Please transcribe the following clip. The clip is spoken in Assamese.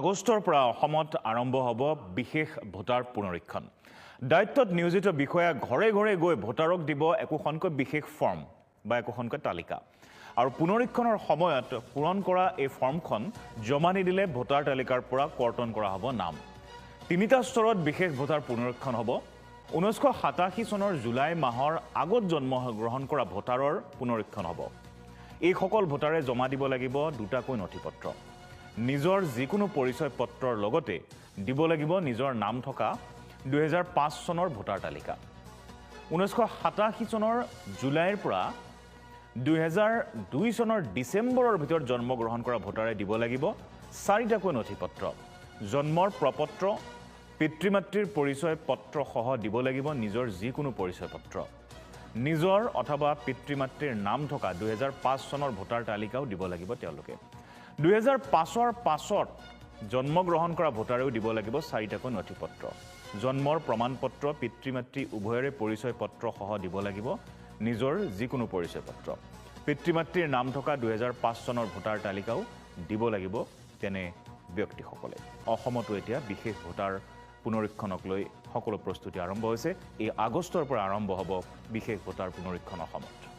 আগষ্টৰ পৰা অসমত আৰম্ভ হ'ব বিশেষ ভোটাৰ পুনৰীক্ষণ। দায়িত্বত নিয়োজিত বিষয়া ঘৰে ঘৰে গৈ ভোটাৰক দিব একোখনকৈ বিশেষ ফৰ্ম বা একোখনকৈ তালিকা। আৰু পুনৰীক্ষণৰ সময়ত পূৰণ কৰা এই ফৰ্মখন জমা নিদিলে ভোটাৰ তালিকাৰ পৰা কৰ্তন কৰা হ'ব নাম। তিনিটা স্তৰত বিশেষ ভোটাৰ পুনৰীক্ষণ হ'ব। 1987 চনৰ জুলাই মাহৰ আগত জন্মগ্ৰহণ কৰা ভোটাৰৰ পুনৰীক্ষণ হ'ব। এইসকল ভোটাৰে জমা দিব লাগিব দুটাকৈ নথিপত্ৰ। নিজৰ যিকোনো পৰিচয় পত্ৰৰ লগতে দিব লাগিব নিজৰ নাম থকা 2005 চনৰ ভোটাৰ তালিকা। 1987 চনৰ জুলাইৰ পৰা 2002 চনৰ ডিচেম্বৰৰ ভিতৰত জন্মগ্ৰহণ কৰা ভোটাৰে দিব লাগিব চাৰিটাকৈ নথিপত্ৰ। জন্মৰ প্ৰপত্ৰ, পিতৃ মাতৃৰ পৰিচয় পত্ৰ সহ দিব লাগিব নিজৰ যিকোনো পৰিচয় পত্ৰ। নিজৰ অথবা পিতৃ মাতৃৰ নাম থকা 2005 চনৰ ভোটাৰ তালিকাও দিব লাগিব তেওঁলোকে। 2005 পাছত জন্মগ্ৰহণ কৰা ভোটাৰেও দিব লাগিব চাৰিটাকৈ নথিপত্ৰ। জন্মৰ প্ৰমাণপত্ৰ, পিতৃ মাতৃ উভয়ৰে পৰিচয় পত্ৰ সহ দিব লাগিব নিজৰ যিকোনো পৰিচয় পত্ৰ। পিতৃ মাতৃৰ নাম থকা 2005 চনৰ ভোটাৰ তালিকাও দিব লাগিব তেনে ব্যক্তিসকলে। অসমতো এতিয়া বিশেষ ভোটাৰ পুনৰীক্ষণক লৈ সকলো প্ৰস্তুতি আৰম্ভ হৈছে। এই আগষ্টৰ পৰা আৰম্ভ হ'ব বিশেষ ভোটাৰ পুনৰীক্ষণ অসমত।